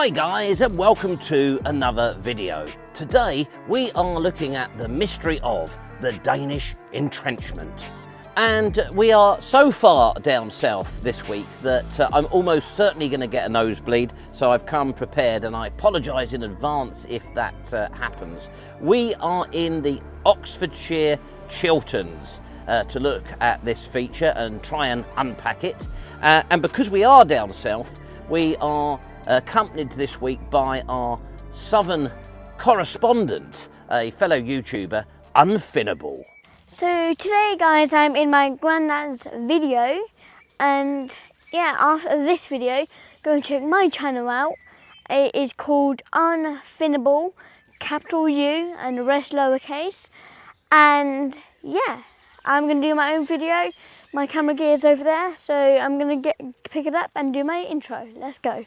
Hi guys, and welcome to another video. Today we are looking at the mystery of the Danish Entrenchment. And we are so far down south this week that I'm almost certainly going to get a nosebleed, so I've come prepared, and I apologise in advance if that happens. We are in the Oxfordshire Chilterns to look at this feature and try and unpack it. And because we are down south, we are accompanied this week by our southern correspondent, a fellow YouTuber, Unfinnable. So today guys, I'm in my granddad's video, and yeah, after this video, go and check my channel out. It is called Unfinnable, capital U and the rest lowercase. And yeah, I'm going to do my own video. My camera gear is over there, so I'm going to pick it up and do my intro. Let's go.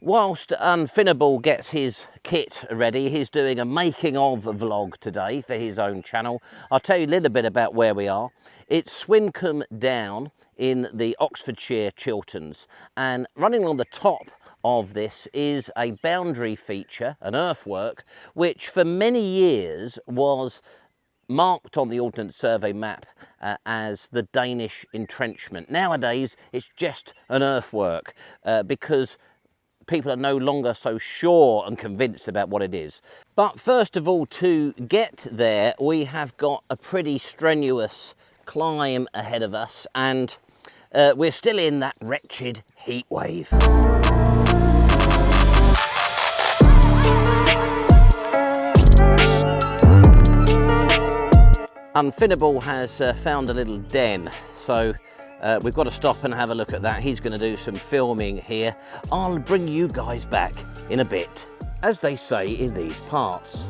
Whilst Unfinnable gets his kit ready, he's doing a making of vlog today for his own channel. I'll tell you a little bit about where we are. It's Swincombe Down in the Oxfordshire Chilterns, and running along the top of this is a boundary feature, an earthwork, which for many years was marked on the Ordnance Survey map as the Danish Entrenchment. Nowadays it's just an earthwork because people are no longer so sure and convinced about what it is. But first of all, to get there, we have got a pretty strenuous climb ahead of us, and we're still in that wretched heat wave. Unfinnable has found a little den, so we've got to stop and have a look at that. He's going to do some filming here. I'll bring you guys back in a bit, as they say in these parts.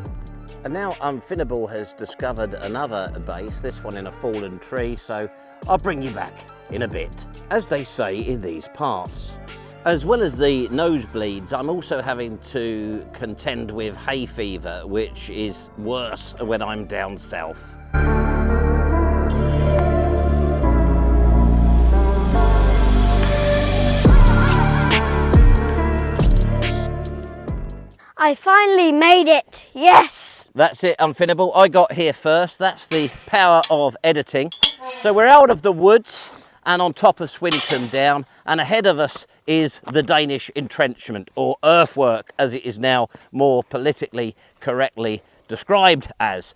And now Unfinnable has discovered another base, this one in a fallen tree, so I'll bring you back in a bit, as they say in these parts. As well as the nosebleeds, I'm also having to contend with hay fever, which is worse when I'm down south. I finally made it, yes! That's it, Unfinnable. I got here first. That's the power of editing. So we're out of the woods and on top of Swincombe Down, and ahead of us is the Danish Entrenchment, or earthwork as it is now more politically correctly described as.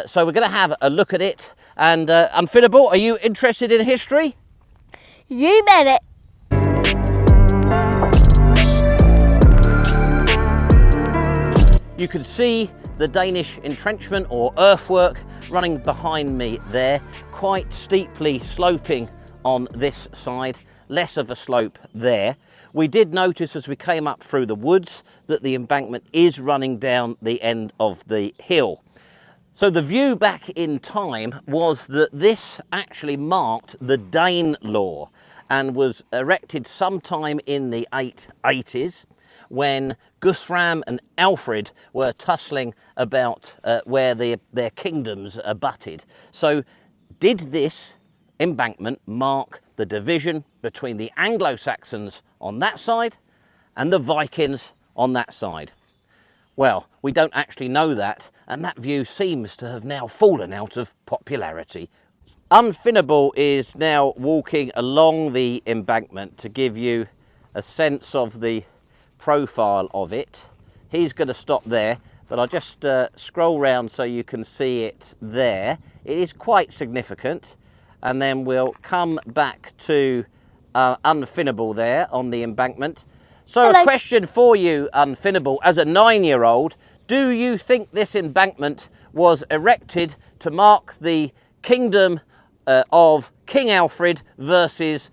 So we're going to have a look at it. And Unfinnable, are you interested in history? You bet it! You can see the Danish Entrenchment, or earthwork, running behind me there, quite steeply sloping on this side, less of a slope there. We did notice as we came up through the woods that the embankment is running down the end of the hill. So the view back in time was that this actually marked the Dane law and was erected sometime in the 880s when Guthrum and Alfred were tussling about where their kingdoms abutted. So did this embankment mark the division between the Anglo Saxons on that side and the Vikings on that side? Well, we don't actually know that, and that view seems to have now fallen out of popularity. Unfinnable is now walking along the embankment to give you a sense of the profile of it. He's going to stop there, but I'll just scroll round so you can see it there. It is quite significant, and then we'll come back to Unfinnable there on the embankment. So hello. A question for you, Unfinnable, as a 9-year-old, do you think this embankment was erected to mark the kingdom of King Alfred versus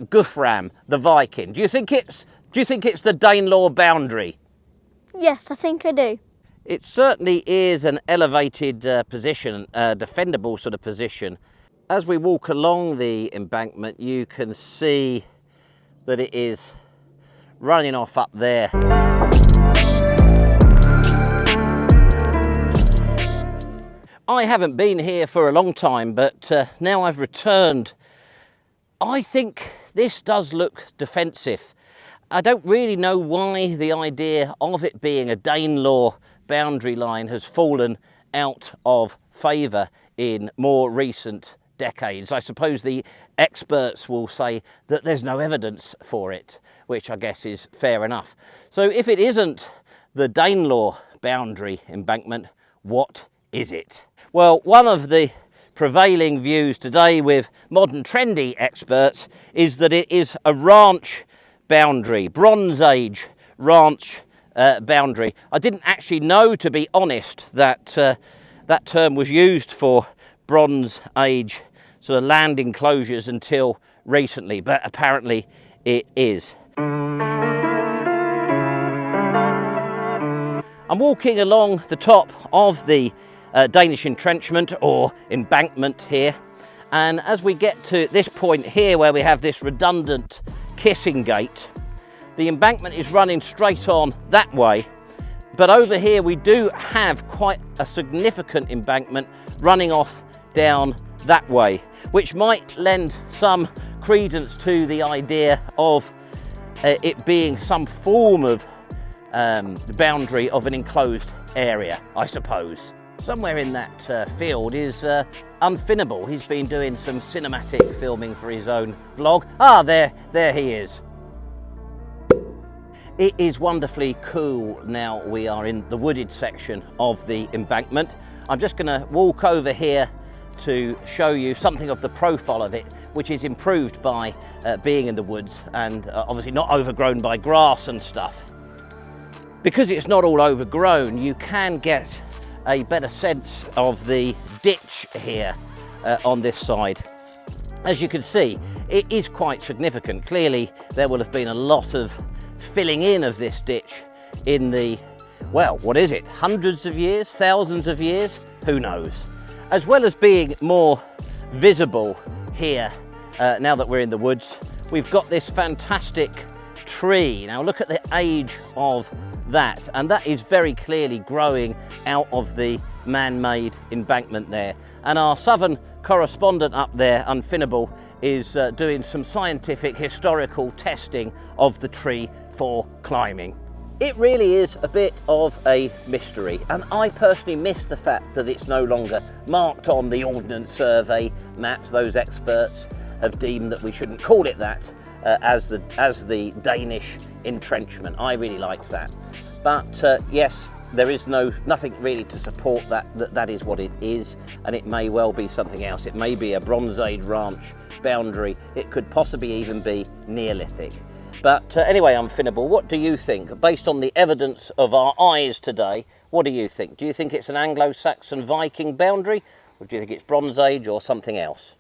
Guthrum, the Viking? Do you think it's the Danelaw boundary? Yes, I think I do. It certainly is an elevated position, defendable sort of position. As we walk along the embankment, you can see that it is running off up there. I haven't been here for a long time, but now I've returned, I think this does look defensive. I don't really know why the idea of it being a Danelaw boundary line has fallen out of favour in more recent decades. I suppose the experts will say that there's no evidence for it, which I guess is fair enough. So if it isn't the Danelaw boundary embankment, what is it? Well, one of the prevailing views today with modern trendy experts is that it is a ranch boundary, Bronze Age ranch boundary. I didn't actually know, to be honest, that that term was used for Bronze Age sort of land enclosures until recently, but apparently it is. I'm walking along the top of the Danish Entrenchment or embankment here, and as we get to this point here where we have this redundant kissing gate, the embankment is running straight on that way, but over here we do have quite a significant embankment running off down that way, which might lend some credence to the idea of it being some form of the boundary of an enclosed area, I suppose. Somewhere in that field is Unfinnable. He's been doing some cinematic filming for his own vlog. Ah, there he is. It is wonderfully cool now we are in the wooded section of the embankment. I'm just going to walk over here to show you something of the profile of it, which is improved by being in the woods and obviously not overgrown by grass and stuff. Because it's not all overgrown, you can get a better sense of the ditch here on this side. As you can see, it is quite significant. Clearly there will have been a lot of filling in of this ditch in the, well, what is it, hundreds of years, thousands of years, who knows. As well as being more visible here now that we're in the woods, we've got this fantastic tree. Now look at the age of that, and that is very clearly growing out of the man-made embankment there. And our southern correspondent up there, Unfinnable, is doing some scientific historical testing of the tree for climbing. It really is a bit of a mystery, and I personally miss the fact that it's no longer marked on the Ordnance Survey maps. Those experts have deemed that we shouldn't call it that as the Danish Entrenchment. I really liked that. But yes, there is nothing really to support that is what it is, and it may well be something else. It may be a Bronze Age ranch boundary. It could possibly even be Neolithic. But anyway, Unfinnable, what do you think? Based on the evidence of our eyes today, what do you think? Do you think it's an Anglo Saxon Viking boundary, or do you think it's Bronze Age or something else?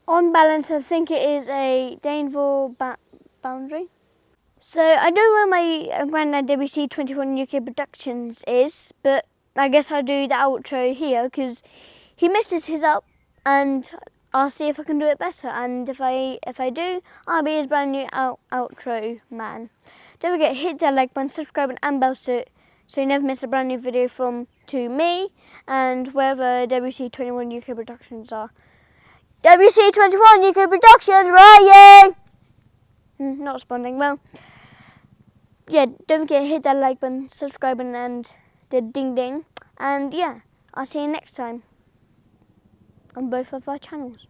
On balance, I think it is a Danelaw boundary. So I don't know where my granddad WC21 UK Productions is, but I guess I'll do the outro here because he messes his up, and I'll see if I can do it better. And if I do, I'll be his brand new outro man. Don't forget, hit that like button, subscribe, and bell so you never miss a brand new video from me and wherever WC21 UK Productions are. WC21 UK Productions, right? Not responding. Well, yeah, don't forget to hit that like button, subscribe, and the ding ding. And yeah, I'll see you next time on both of our channels.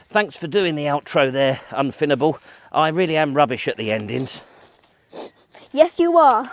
Thanks for doing the outro there, Unfinnable. I really am rubbish at the endings. Yes, you are.